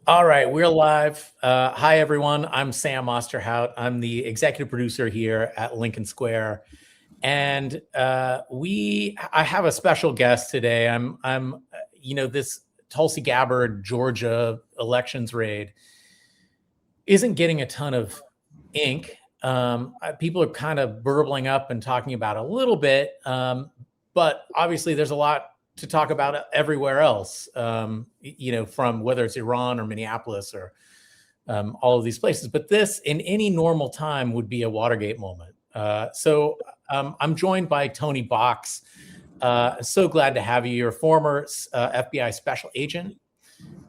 All right, we're live. Hi, everyone. I'm Sam Osterhout. I'm the executive producer here at Lincoln Square, and I have a special guest today. This Tulsi Gabbard Georgia elections raid isn't getting a ton of ink. People are kind of burbling up and talking about it a little bit, but obviously there's a lot to talk about everywhere else, from whether it's Iran or Minneapolis or all of these places. But this, in any normal time, would be a Watergate moment. So I'm joined by Tony Box. So glad to have you. You're a former FBI special agent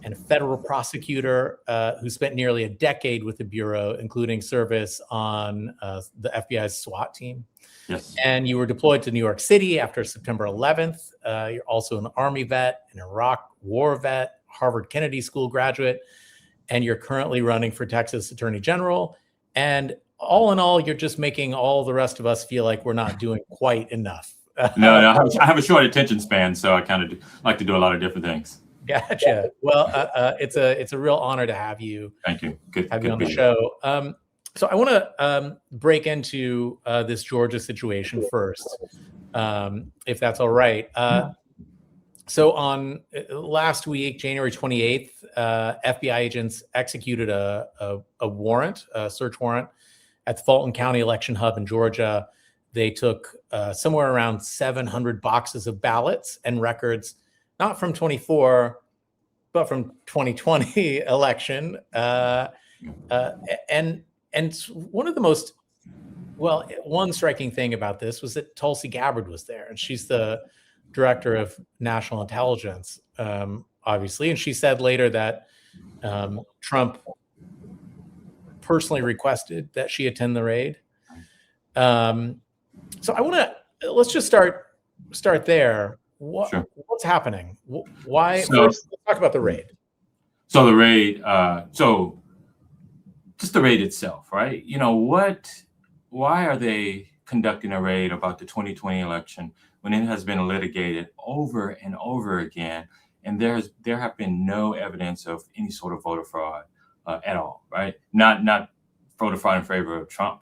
and a federal prosecutor who spent nearly a decade with the Bureau, including service on the FBI's SWAT team. Yes. And you were deployed to New York City after September 11th. You're also an Army vet, an Iraq War vet, Harvard Kennedy School graduate, and you're currently running for Texas Attorney General. And all in all, you're just making all the rest of us feel like we're not doing quite enough. No, I have a short attention span, so I kind of like to do a lot of different things. Gotcha. Well, it's a real honor to have you. Thank you. Good have you on the show. So I want to break into this Georgia situation first, if that's all right. So on last week, January 28th, FBI agents executed a warrant, a search warrant at the Fulton County election hub in Georgia. They took somewhere around 700 boxes of ballots and records, not from 24, but from 2020 election. And one of the one striking thing about this was that Tulsi Gabbard was there, and she's the director of national intelligence, obviously. And she said later that Trump personally requested that she attend the raid. So let's just start there. Sure. What's happening? Why? First, let's talk about the raid. So the raid, just the raid itself, right? Why are they conducting a raid about the 2020 election when it has been litigated over and over again, and there have been no evidence of any sort of voter fraud at all, right? Not voter fraud in favor of Trump,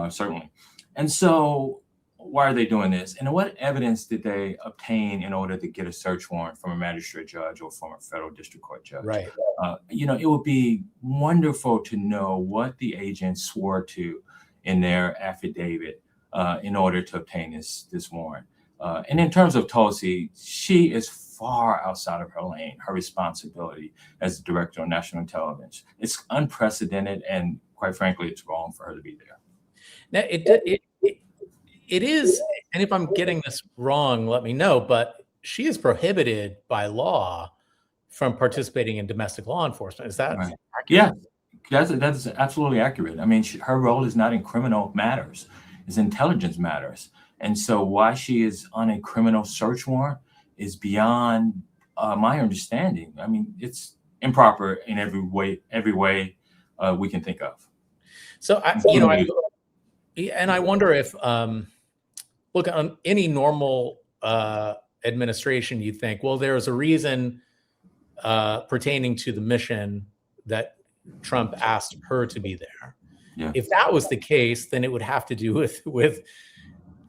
certainly. And so why are they doing this? And what evidence did they obtain in order to get a search warrant from a magistrate judge or from a federal district court judge? Right. It would be wonderful to know what the agents swore to in their affidavit in order to obtain this warrant. And in terms of Tulsi, she is far outside of her lane, her responsibility as the director of national intelligence. It's unprecedented, and quite frankly, it's wrong for her to be there. Now, it is, and if I'm getting this wrong, let me know, but she is prohibited by law from participating in domestic law enforcement. Is that right? Accurate? Yeah, that's absolutely accurate. I mean, her role is not in criminal matters, it's intelligence matters. And so why she is on a criminal search warrant is beyond my understanding. I mean, it's improper in every way we can think of. So, I wonder if, look, on any normal administration, you'd think, well, there's a reason pertaining to the mission that Trump asked her to be there. Yeah. If that was the case, then it would have to do with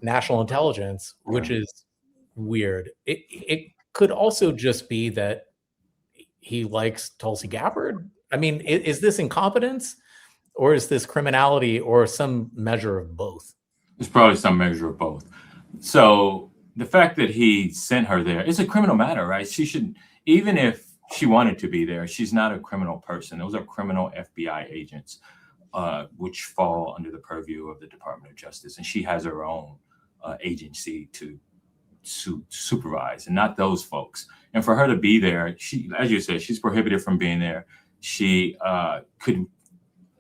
national intelligence, which is weird. It could also just be that he likes Tulsi Gabbard. I mean, is this incompetence, or is this criminality, or some measure of both? It's probably some measure of both. So the fact that he sent her there is a criminal matter, right? She should, even if she wanted to be there, she's not a criminal person. Those are criminal FBI agents, which fall under the purview of the Department of Justice. And she has her own agency to supervise, and not those folks. And for her to be there, she, as you said, she's prohibited from being there. She could,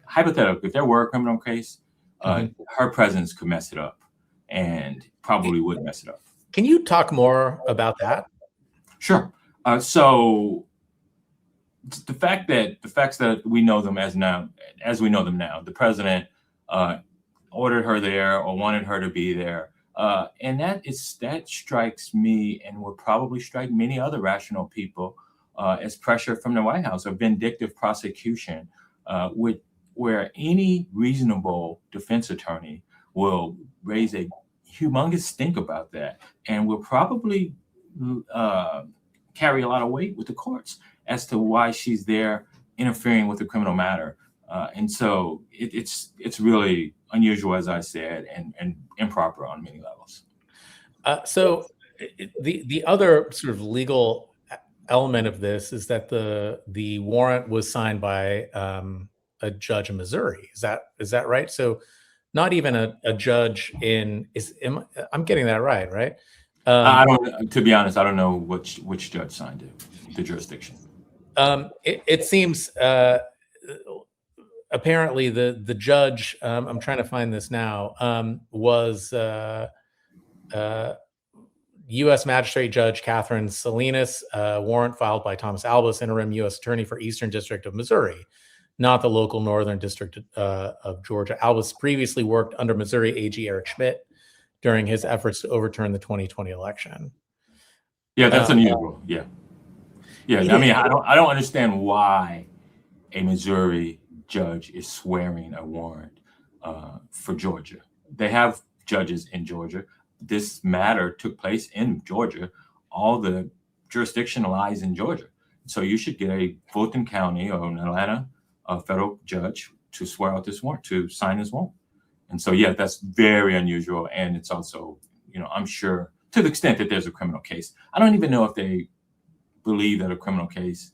hypothetically, if there were a criminal case, her presence could mess it up, and probably would mess it up. Can you talk more about that? Sure. So the facts that we know them as we know them now, the president ordered her there or wanted her to be there. And that strikes me, and will probably strike many other rational people as pressure from the White House, a vindictive prosecution, where any reasonable defense attorney will raise a humongous stink about that and will probably carry a lot of weight with the courts as to why she's there interfering with the criminal matter. And so it's really unusual, as I said, and improper on many levels. So the other sort of legal element of this is that the warrant was signed by a judge in Missouri. Is that right? So not even a judge I'm getting that right? I don't. To be honest, I don't know which judge signed it, the jurisdiction. It seems apparently the judge. I'm trying to find this now. Was U.S. Magistrate Judge Catherine Salinas, warrant filed by Thomas Albus, interim U.S. Attorney for Eastern District of Missouri, not the local Northern District of Georgia. Albus previously worked under Missouri AG Eric Schmidt during his efforts to overturn the 2020 election. Yeah, that's unusual. Yeah. I mean, I don't understand why a Missouri judge is swearing a warrant for Georgia. They have judges in Georgia. This matter took place in Georgia. All the jurisdiction lies in Georgia. So you should get a Fulton County or an Atlanta federal judge to swear out this warrant, to sign this warrant. And so, yeah, that's very unusual. And it's also, I'm sure to the extent that there's a criminal case. I don't even know if they believe that a criminal case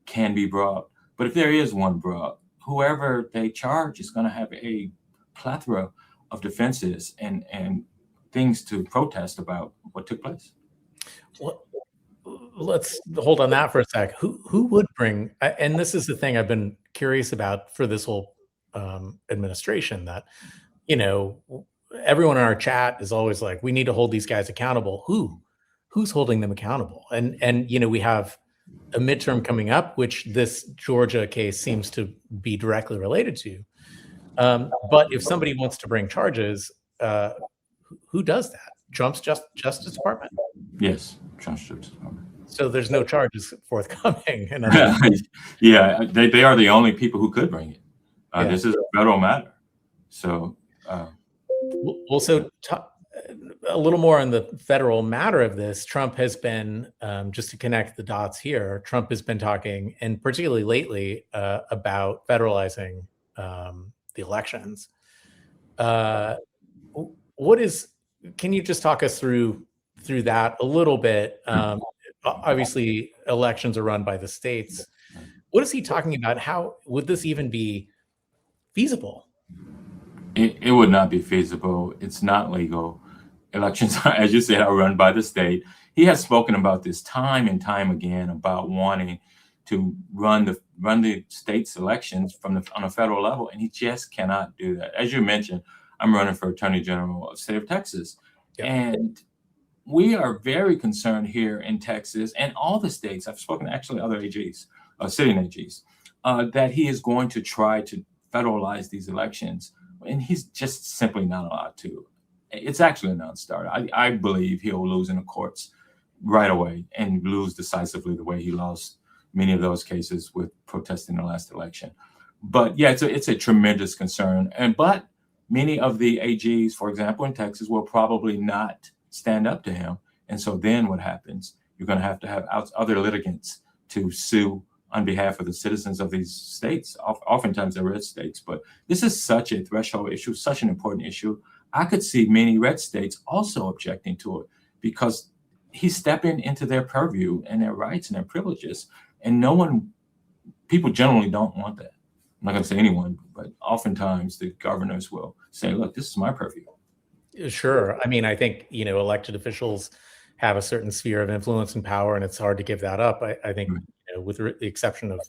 can be brought. But if there is one brought, whoever they charge is going to have a plethora of defenses and things to protest about what took place. Well, let's hold on that for a sec. Who would bring? And this is the thing I've been curious about for this whole administration. That everyone in our chat is always like, we need to hold these guys accountable. Who's holding them accountable? And we have a midterm coming up, which this Georgia case seems to be directly related to. But if somebody wants to bring charges, who does that? Trump's Justice Department? Yes, Trump's Justice Department. So there's no charges forthcoming. Yeah, they are the only people who could bring it. This is a federal matter. So, so a little more on the federal matter of this. Trump has been, just to connect the dots here, Trump has been talking, and particularly lately, about federalizing the elections. Can you just talk us through that a little bit? Obviously, elections are run by the states. What is he talking about? How would this even be feasible? It would not be feasible. It's not legal. Elections, as you said, are run by the state. He has spoken about this time and time again about wanting to run the state's elections on a federal level, and he just cannot do that. As you mentioned, I'm running for Attorney General of the state of Texas, and we are very concerned here in Texas and all the states. I've spoken to actually other AGs, sitting AGs, that he is going to try to federalize these elections, and he's just simply not allowed to. It's actually a non-starter. I believe he'll lose in the courts right away and lose decisively the way he lost many of those cases with protesting the last election. But yeah, it's a tremendous concern. But many of the AGs, for example, in Texas, will probably not stand up to him. And so then what happens? You're going to have other litigants to sue on behalf of the citizens of these states. Oftentimes they're red states, but this is such a threshold issue, such an important issue. I could see many red states also objecting to it because he's stepping into their purview and their rights and their privileges. And people generally don't want that. I'm not going to say anyone, but oftentimes the governors will say, look, this is my purview. Sure. I mean, I think, elected officials have a certain sphere of influence and power, and it's hard to give that up. I think, with the exception of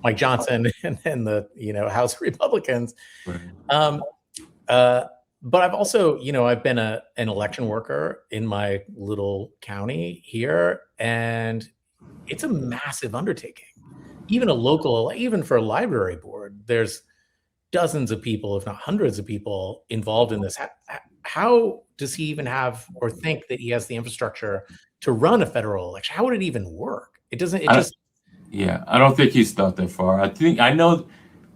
Mike Johnson and the, House Republicans. Right. But I've also, I've been an election worker in my little county here, and it's a massive undertaking. Even even for a library board, there's dozens of people, if not hundreds of people involved in this. How does he even have or think that he has the infrastructure to run a federal election? How would it even work? It doesn't. Yeah, I don't think he's thought that far. I know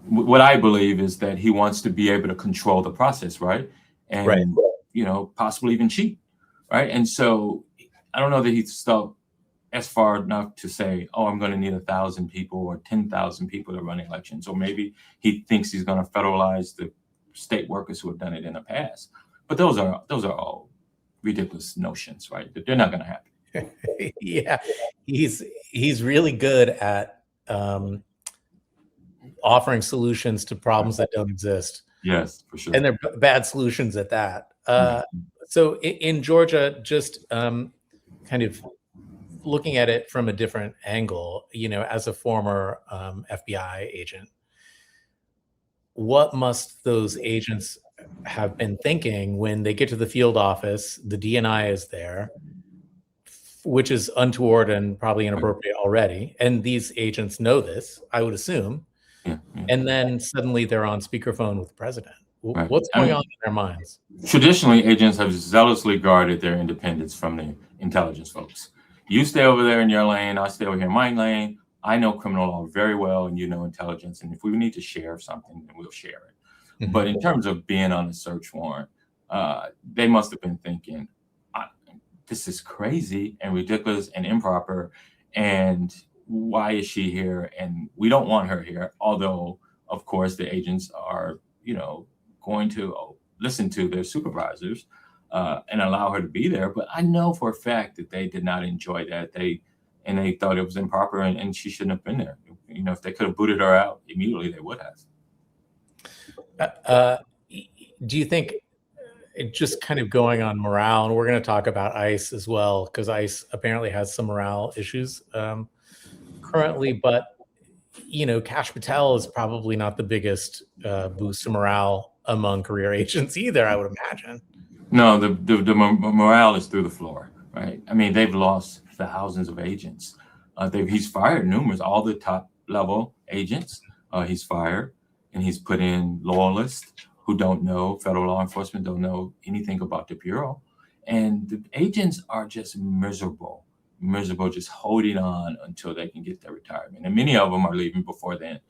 what I believe is that he wants to be able to control the process, right? Right. And, possibly even cheat, right? And so I don't know that he's thought as far enough to say, oh, I'm going to need 1,000 people or 10,000 people to run elections. Or maybe he thinks he's going to federalize the state workers who have done it in the past. But those are all ridiculous notions, right? They're not going to happen. Yeah, he's really good at offering solutions to problems that don't exist. Yes, for sure. And they're bad solutions at that. Yeah. So in Georgia, just kind of looking at it from a different angle, as a former FBI agent, what must those agents have been thinking when they get to the field office? The DNI is there, which is untoward and probably inappropriate already. And these agents know this, I would assume. Yeah. And then suddenly they're on speakerphone with the president. Right. What's going on in their minds? Traditionally, agents have zealously guarded their independence from the intelligence folks. You stay over there in your lane, I stay over here in my lane. I know criminal law very well, and you know intelligence. And if we need to share something, then we'll share it. But in terms of being on a search warrant, they must have been thinking, this is crazy and ridiculous and improper. And why is she here? And we don't want her here. Although, of course, the agents are, going to listen to their supervisors and allow her to be there. But I know for a fact that they did not enjoy that. They thought it was improper and she shouldn't have been there. If they could have booted her out immediately, they would have. Do you think, just kind of going on morale, and we're going to talk about ICE as well, because ICE apparently has some morale issues currently, but Kash Patel is probably not the biggest boost to morale among career agents either, I would imagine. No, the morale is through the floor, right? I mean, they've lost thousands of agents. He's fired numerous, all the top level agents. He's fired, and he's put in loyalists who don't know, federal law enforcement don't know anything about the Bureau. And the agents are just miserable, just holding on until they can get their retirement. And many of them are leaving before then.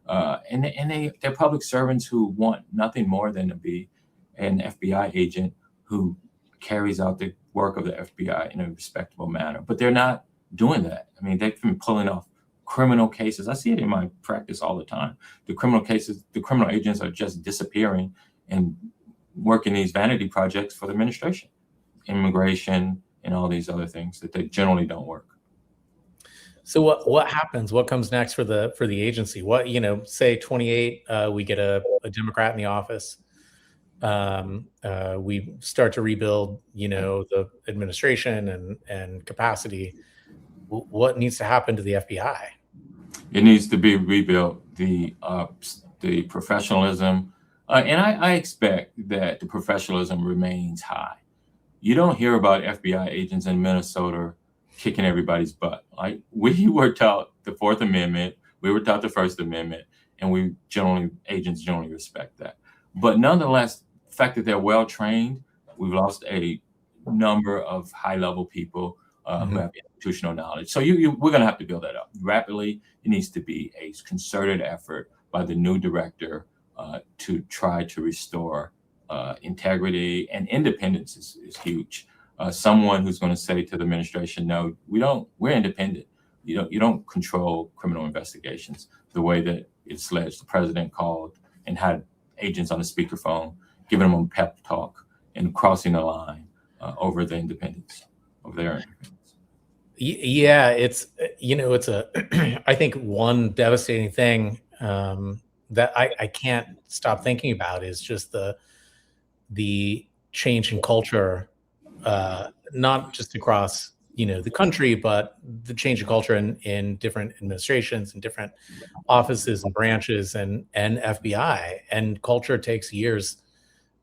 And they're public servants who want nothing more than to be an FBI agent who carries out the work of the FBI in a respectable manner. But they're not doing that. I mean, they've been pulling off criminal cases. I see it in my practice all the time. The criminal agents are just disappearing and working these vanity projects for the administration, immigration, and all these other things that they generally don't work. So what happens? What comes next for the agency? What, say 28, we get a Democrat in the office. We start to rebuild, the administration and capacity. What needs to happen to the FBI? It needs to be rebuilt. The professionalism, and I expect that the professionalism remains high. You don't hear about FBI agents in Minnesota kicking everybody's butt. Like, we were taught the Fourth Amendment, we were taught the First Amendment, and agents generally respect that. But nonetheless, the fact that they're well trained, we've lost a number of high level people who have institutional knowledge. So we're going to have to build that up rapidly. It needs to be a concerted effort by the new director to try to restore integrity, and independence is huge. Someone who's going to say to the administration, no, we're independent. You don't control criminal investigations the way that it's alleged. The president called and had agents on the speakerphone, giving them a pep talk and crossing the line over the independence of their independence. Yeah, it's I think one devastating thing that I can't stop thinking about is just the change in culture, not just across the country, but the change in culture in different administrations and different offices and branches and FBI, and culture takes years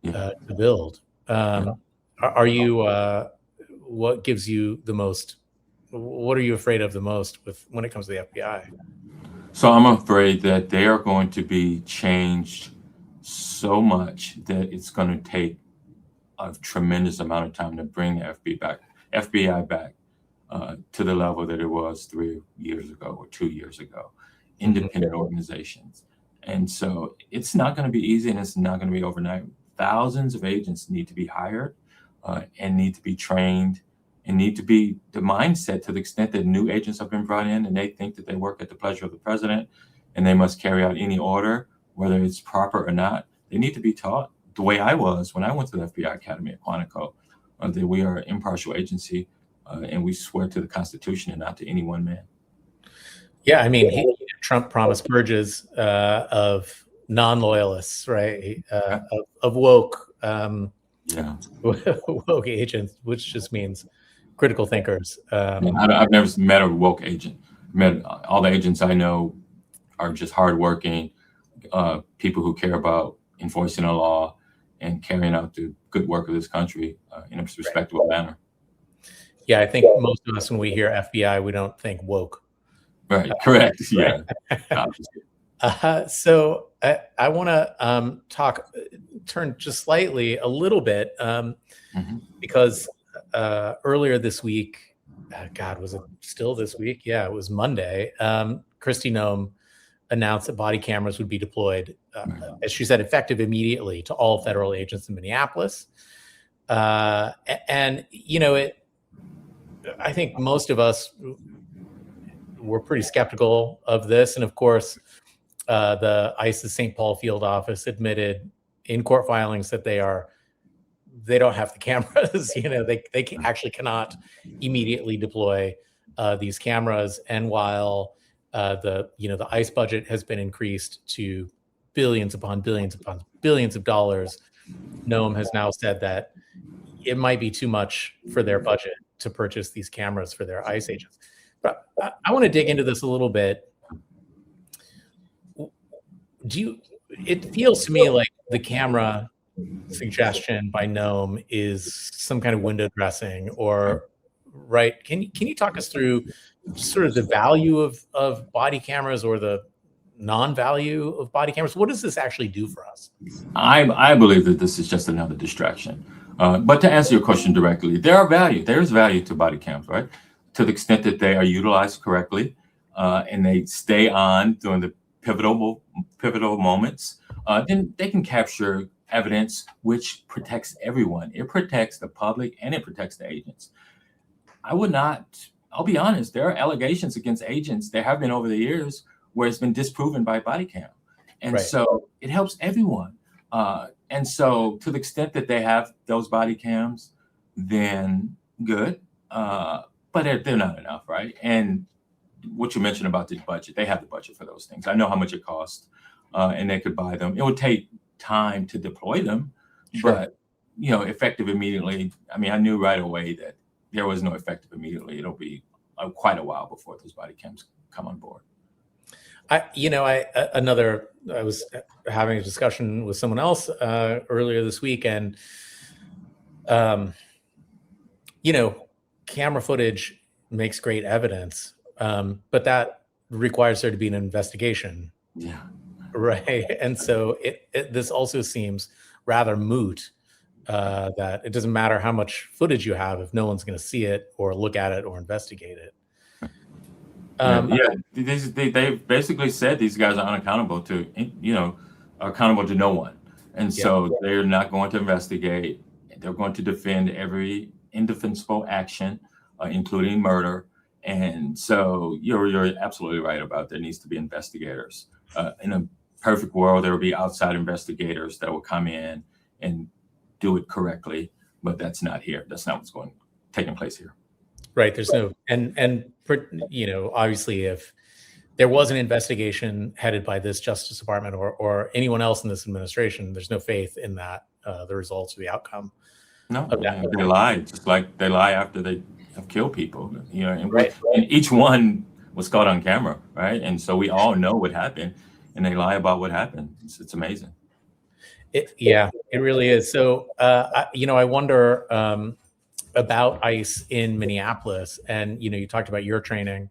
to build. Are you what gives you the most? What are you afraid of the most when it comes to the FBI? So I'm afraid that they are going to be changed so much that it's going to take a tremendous amount of time to bring the FBI back. to the level that it was 3 years ago or 2 years ago. Independent organizations. And so it's not going to be easy, and it's not going to be overnight. Thousands of agents need to be hired and need to be trained and need to be the mindset, to the extent that new agents have been brought in and they think that they work at the pleasure of the president and they must carry out any order, whether it's proper or not. They need to be taught the way I was when I went to the FBI Academy at Quantico, that we are an impartial agency and we swear to the Constitution and not to any one man. Yeah, I mean, Trump promised purges of non-loyalists, right? Of woke, woke agents, which just means critical thinkers. I've never met a woke agent. All the agents I know are just hardworking people who care about enforcing the law and carrying out the good work of this country in a respectable manner. Yeah, I think most of us, when we hear FBI, we don't think woke. Right, correct. Yeah. So I want to turn just slightly a little bit because earlier this week, God, was it still this week? Yeah, it was Monday. Kristi Noem announced that body cameras would be deployed, as she said, effective immediately to all federal agents in Minneapolis. And, you know, I think most of us were pretty skeptical of this. And of course, the ICE's St. Paul field office admitted in court filings that they don't have the cameras. You know, they actually cannot immediately deploy these cameras. And while the ICE budget has been increased to billions upon billions upon billions of dollars, Noem has now said that it might be too much for their budget to purchase these cameras for their ICE agents. But I want to dig into this a little bit. It feels to me like the camera suggestion by Noem is some kind of window dressing, or right? Can you talk us through sort of the value of body cameras or the non-value of body cameras? What does this actually do for us? I believe that this is just another distraction. But to answer your question directly, there's value to body cams, right? To the extent that they are utilized correctly and they stay on during the pivotal moments, then they can capture evidence which protects everyone. It protects the public and it protects the agents. I'll be honest, there are allegations against agents, there have been over the years, where it's been disproven by body cam. And so it helps everyone. And so to the extent that they have those body cams, then good. But they're not enough, right? And what you mentioned about the budget, they have the budget for those things. I know how much it costs, and they could buy them. It would take time to deploy them, but effective immediately. I mean, I knew right away that there was no effective immediately. It'll be quite a while before those body cams come on board. I was having a discussion with someone else earlier this week, and camera footage makes great evidence, but that requires there to be an investigation. Yeah. Right. And so this also seems rather moot, that it doesn't matter how much footage you have if no one's going to see it or look at it or investigate it. They basically said these guys are unaccountable to, accountable to no one. And so they're not going to investigate. They're going to defend every indefensible action, including murder. And so you're absolutely right about there needs to be investigators. In a perfect world, there will be outside investigators that will come in and do it correctly, but that's not here. That's not what's taking place here. Right. There's no, and obviously if there was an investigation headed by this Justice Department or anyone else in this administration, there's no faith in that, the results of the outcome. No, they lie, just like they lie after they have killed people, and each one was caught on camera, right? And so we all know what happened, and they lie about what happened. It's amazing. It really is. So, I wonder about ICE in Minneapolis, and you talked about your training,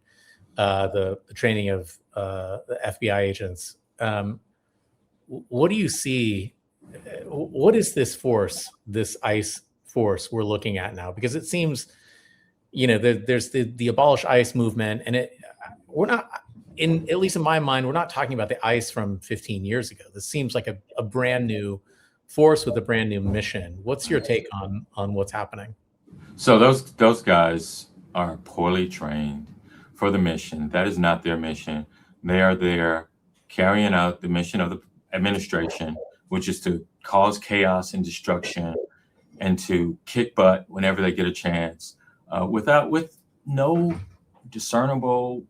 the training of the FBI agents. What do you see? What is this force, this ICE force we're looking at now? Because it seems there's the abolish ICE movement, and we're not, at least in my mind, we're not talking about the ICE from 15 years ago. This seems like a brand new force with a brand new mission. What's your take on what's happening? So those guys are poorly trained for the mission. That is not their mission. They are there carrying out the mission of the administration, which is to cause chaos and destruction and to kick butt whenever they get a chance, with no discernible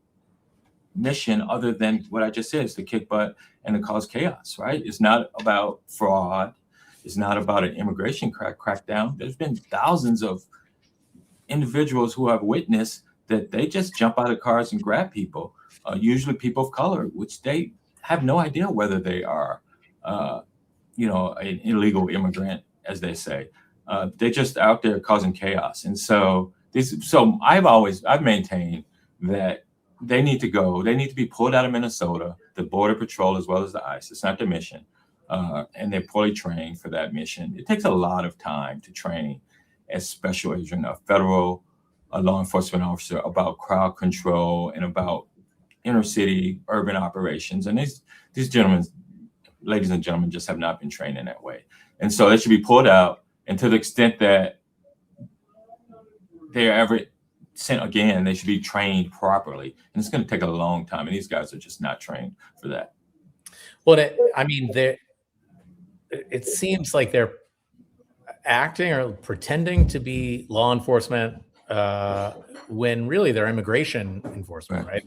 mission other than what I just said, is to kick butt and to cause chaos, right? It's not about fraud. It's not about an immigration crackdown. There's been thousands of individuals who have witnessed that they just jump out of cars and grab people, usually people of color, which they have no idea whether they are, an illegal immigrant, as they say. They're just out there causing chaos. And so I've maintained that they need to be pulled out of Minnesota, the Border Patrol, as well as the ICE. It's not their mission. And they're poorly trained for that mission. It takes a lot of time to train as special agent, a federal law enforcement officer, about crowd control and about inner city urban operations. And these gentlemen, ladies and gentlemen, just have not been trained in that way. And so they should be pulled out. And to the extent that they're ever sent again, they should be trained properly. And it's going to take a long time. And these guys are just not trained for that. Well, it seems like they're acting or pretending to be law enforcement when really they're immigration enforcement, right?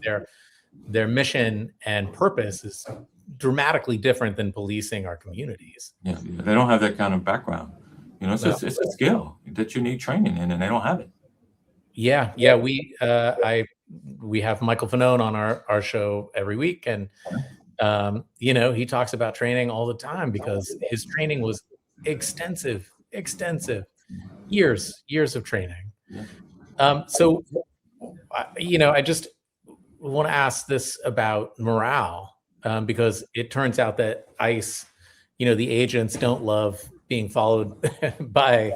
Their mission and purpose is dramatically different than policing our communities. Yeah, they don't have that kind of background. It's a skill that you need training in, and they don't have it. Yeah. We have Michael Fanone on our show every week, and he talks about training all the time because his training was extensive years of training. So I just want to ask this about morale, because it turns out that ICE, the agents don't love being followed by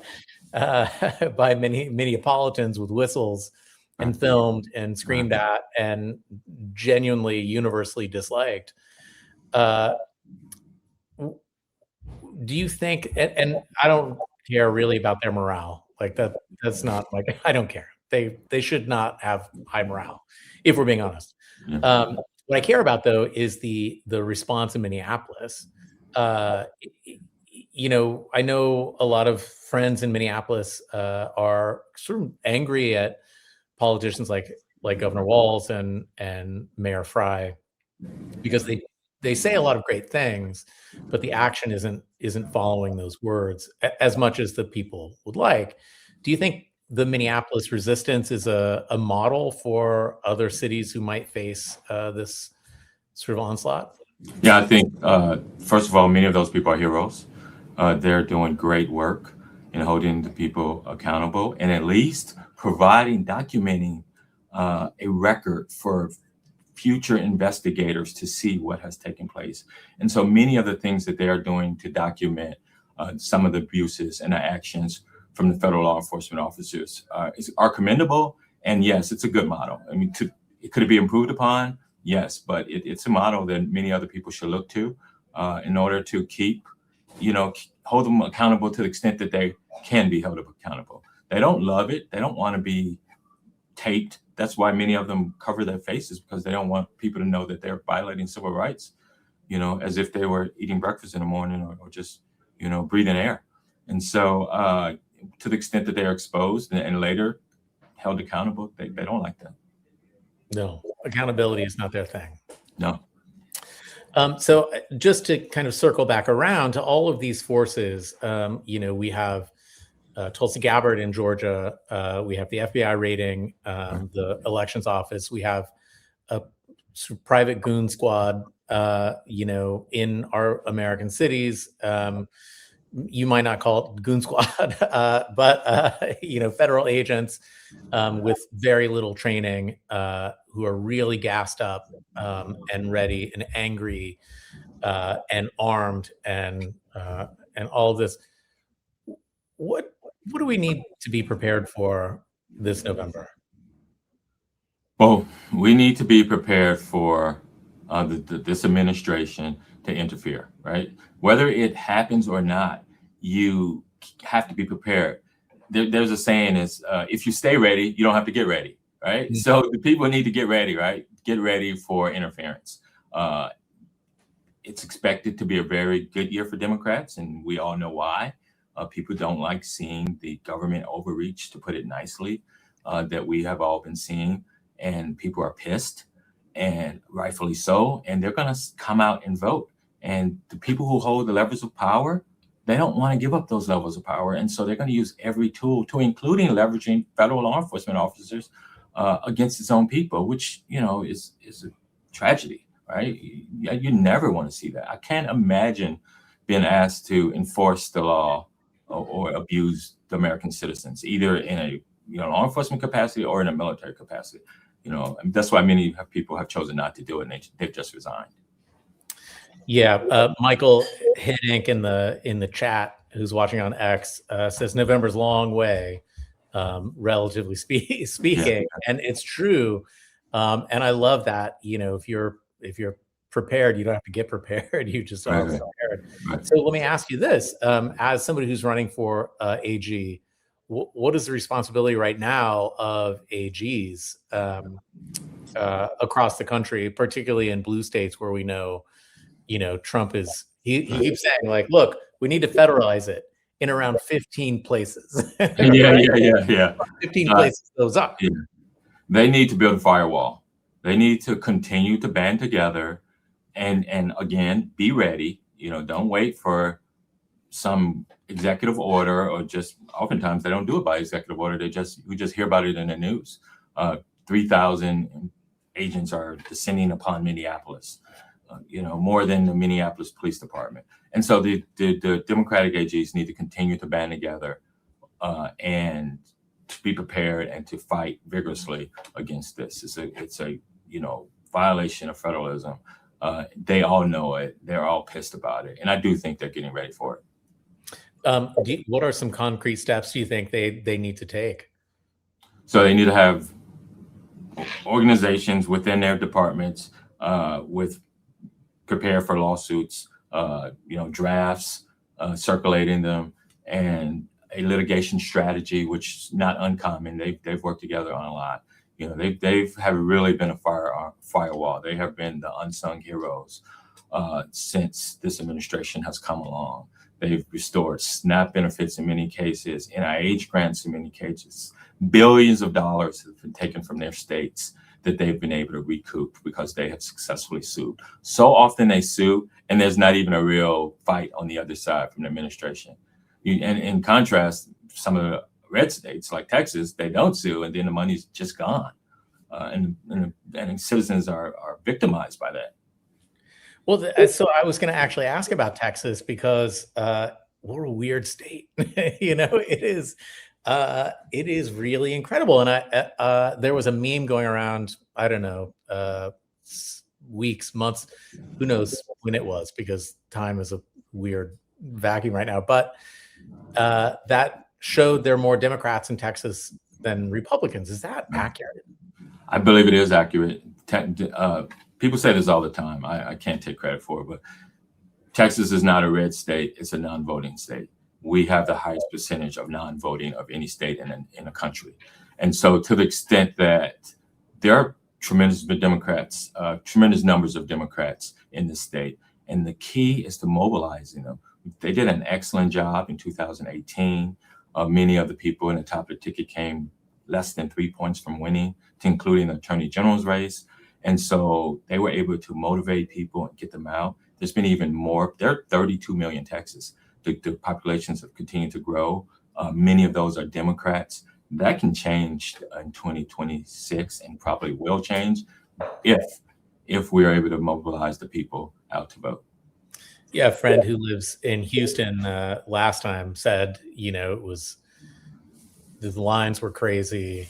many Minneapolitans with whistles and filmed and screamed at and genuinely universally disliked. Do you think, and I don't care really about their morale, like that's not like, I don't care. They should not have high morale, if we're being honest. What I care about, though, is the response in Minneapolis. I know a lot of friends in Minneapolis are sort of angry at politicians like Governor Walz and Mayor Frey, because they say a lot of great things, but the action isn't following those words as much as the people would like. Do you think the Minneapolis resistance is a model for other cities who might face this sort of onslaught? Yeah, I think, first of all, many of those people are heroes. They're doing great work in holding the people accountable and at least documenting a record for future investigators to see what has taken place. And so many of the things that they are doing to document some of the abuses and the actions from the federal law enforcement officers are commendable. And yes, it's a good model. I mean, could it be improved upon? Yes, but it's a model that many other people should look to in order to hold them accountable to the extent that they can be held accountable. They don't love it. They don't want to be taped. That's why many of them cover their faces, because they don't want people to know that they're violating civil rights, as if they were eating breakfast in the morning or just, breathing air. And so to the extent that they're exposed and later held accountable, they don't like that. No, accountability is not their thing. No. So just to kind of circle back around to all of these forces, we have Tulsi Gabbard in Georgia. We have the FBI raiding the elections office. We have a private goon squad, in our American cities. You might not call it goon squad, but federal agents with very little training who are really gassed up and ready and angry and armed and all of this. What do we need to be prepared for this November? Well, we need to be prepared for this administration to interfere, right? Whether it happens or not, you have to be prepared. There's a saying is, if you stay ready, you don't have to get ready, right? Mm-hmm. So the people need to get ready, right? Get ready for interference. It's expected to be a very good year for Democrats, and we all know why. People don't like seeing the government overreach, to put it nicely, that we have all been seeing. And people are pissed, and rightfully so, and they're going to come out and vote. And the people who hold the levers of power, they don't want to give up those levels of power. And so they're going to use every tool, to including leveraging federal law enforcement officers against its own people, which, is a tragedy, right? You never want to see that. I can't imagine being asked to enforce the law or abuse the American citizens, either in a law enforcement capacity or in a military capacity. That's why many people have chosen not to do it, and they've just resigned. Yeah, Michael Hiddink in the chat, who's watching on X, says November's long way, relatively speaking, and it's true. And I love that. If you're prepared, you don't have to get prepared. You just are prepared. Right. So let me ask you this: as somebody who's running for AG, what is the responsibility right now of AGs across the country, particularly in blue states where we know, Trump is, he keeps saying, like, look, we need to federalize it in around 15 places. Yeah. 15 places goes up. Yeah. They need to build a firewall. They need to continue to band together and again, be ready. Don't wait for some executive order, or just oftentimes they don't do it by executive order. We just hear about it in the news. 3,000 agents are descending upon Minneapolis, more than the Minneapolis Police Department. And so the Democratic AGs need to continue to band together and to be prepared and to fight vigorously against this. It's a violation of federalism. They all know it. They're all pissed about it. And I do think they're getting ready for it. What are some concrete steps do you think they need to take? So they need to have organizations within their departments prepare for lawsuits, drafts, circulating them, and a litigation strategy, which is not uncommon. They've worked together on a lot. They've have really been a firewall. They have been the unsung heroes since this administration has come along. They've restored SNAP benefits in many cases, NIH grants in many cases. Billions of dollars have been taken from their states that they've been able to recoup because they have successfully sued. So often they sue, and there's not even a real fight on the other side from the administration. And in contrast, some of the red states like Texas, they don't sue, and then the money's just gone. And citizens are victimized by that. Well, so I was going to actually ask about Texas because we're a weird state. It is really incredible. And there was a meme going around, I don't know, weeks, months, who knows when it was, because time is a weird vacuum right now. But that showed there are more Democrats in Texas than Republicans. Is that accurate? I believe it is accurate. People say this all the time. I can't take credit for it, but Texas is not a red state. It's a non-voting state. We have the highest percentage of non-voting of any state in a country. And so to the extent that there are tremendous numbers of Democrats in the state, and the key is to mobilizing them. They did an excellent job in 2018. Many of the people in the top of the ticket came less than 3 points from winning, to including the attorney general's race. And so they were able to motivate people and get them out. There's been even more. There are 32 million Texas. The populations have continued to grow. Many of those are Democrats. That can change in 2026 and probably will change if we are able to mobilize the people out to vote. Yeah, a friend who lives in Houston last time said, it was, the lines were crazy.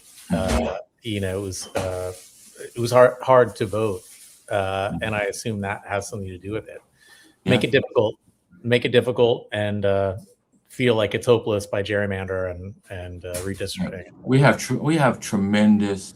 It was hard to vote, and I assume that has something to do with it. Make it difficult, and feel like it's hopeless by gerrymander and redistricting. We have a tremendous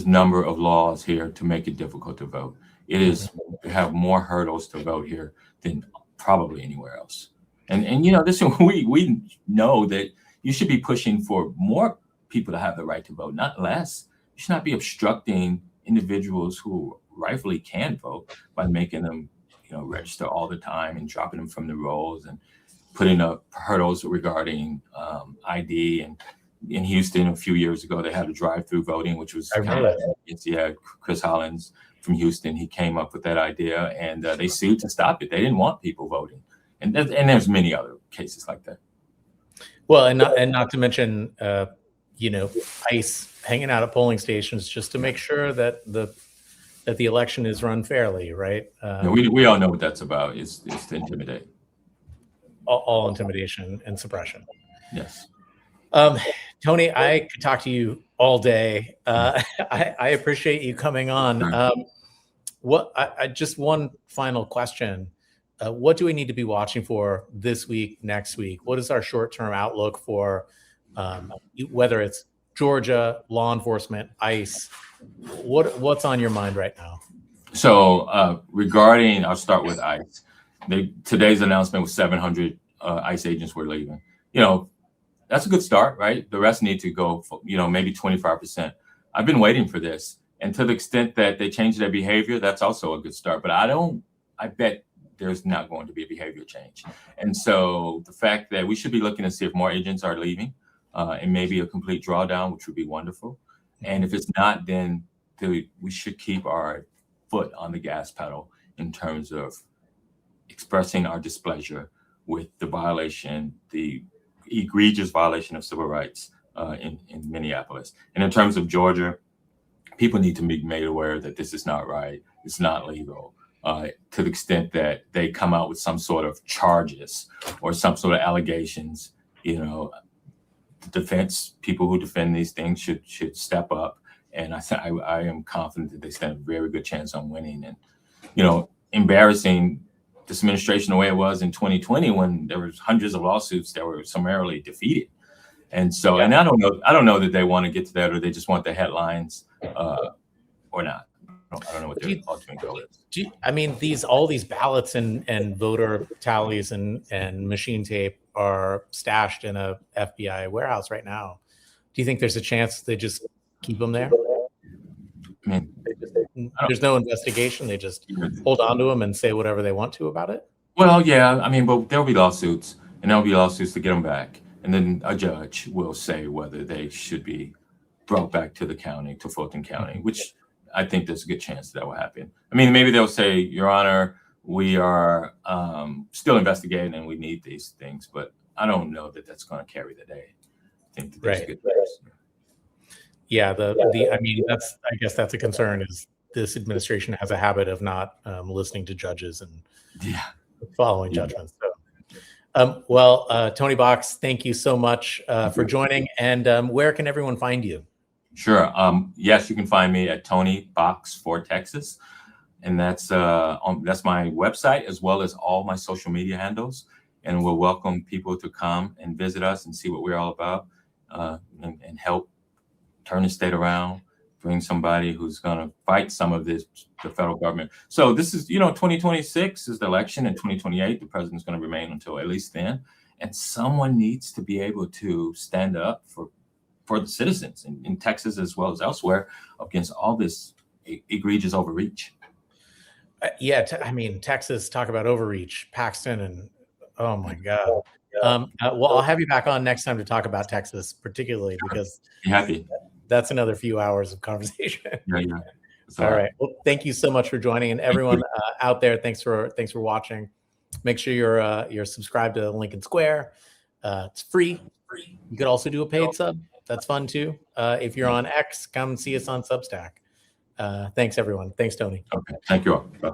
number of laws here to make it difficult to vote. It is we have more hurdles to vote here than probably anywhere else. And you know, this we know that you should be pushing for more people to have the right to vote, not less. You should not be obstructing individuals who rightfully can vote by making them, you know, register all the time and dropping them from the rolls and putting up hurdles regarding ID. And in Houston a few years ago, they had a drive-through voting, which was Chris Hollins from Houston. He came up with that idea, and they sued to stop it. They didn't want people voting, and there's many other cases like that. Well, and not to mention, you know, ICE hanging out at polling stations just to make sure that the election is run fairly, right? We all know what that's about. It's to intimidate. All intimidation and suppression. Yes. Tony, I could talk to you all day. I appreciate you coming on. Just one final question. What do we need to be watching for this week, next week? What is our short-term outlook for whether it's Georgia, law enforcement, ICE? What's on your mind right now? So I'll start with ICE. Today's announcement was 700 ICE agents were leaving. You know, that's a good start, right? The rest need to go, you know, maybe 25%. I've been waiting for this. And to the extent that they change their behavior, that's also a good start. But I bet there's not going to be a behavior change. And so the fact that we should be looking to see if more agents are leaving and maybe a complete drawdown, which would be wonderful. And if it's not, then we should keep our foot on the gas pedal in terms of expressing our displeasure with the egregious violation of civil rights in Minneapolis. And in terms of Georgia, people need to be made aware that this is not right. It's not legal. To the extent that they come out with some sort of charges or some sort of allegations, you know, people who defend these things should step up. And I am confident that they stand a very good chance on winning. And, you know, embarrassing this administration the way it was in 2020 when there was hundreds of lawsuits that were summarily defeated. And so, and I don't know that they want to get to that or they just want the headlines or not. I don't know what their ultimate goal is. I mean, all these ballots and voter tallies and machine tape are stashed in a FBI warehouse right now. Do you think there's a chance they just keep them there? I mean, there's no investigation. They just hold on to them and say whatever they want to about it. Well, yeah. I mean, but there'll be lawsuits, and there'll be lawsuits to get them back, and then a judge will say whether they should be brought back to the county, to Fulton County, which I think there's a good chance that will happen. I mean, maybe they'll say, Your Honor, we are still investigating and we need these things, but I don't know that that's going to carry the day. I think that there's a good chance. Yeah, I mean, I guess that's a concern is this administration has a habit of not listening to judges and following judgments. So, Tony Box, thank you so much for joining. And where can everyone find you? Sure. Yes, you can find me at Tony Box for Texas, and that's my website as well as all my social media handles. And we'll welcome people to come and visit us and see what we're all about, and help turn the state around, bring somebody who's going to fight some of the federal government. So this is, 2026 is the election, and 2028, the president's going to remain until at least then. And someone needs to be able to stand up for the citizens in Texas as well as elsewhere against all this egregious overreach. I mean, Texas, talk about overreach, Paxton, and oh my God. I'll have you back on next time to talk about Texas, particularly because that's another few hours of conversation. Yeah. All right. Well, thank you so much for joining, and everyone out there, thanks for watching. Make sure you're subscribed to Lincoln Square. It's free. You could also do a paid sub. That's fun too. If you're on X, come see us on Substack. Thanks, everyone. Thanks, Tony. Okay. Thank you all. Bye.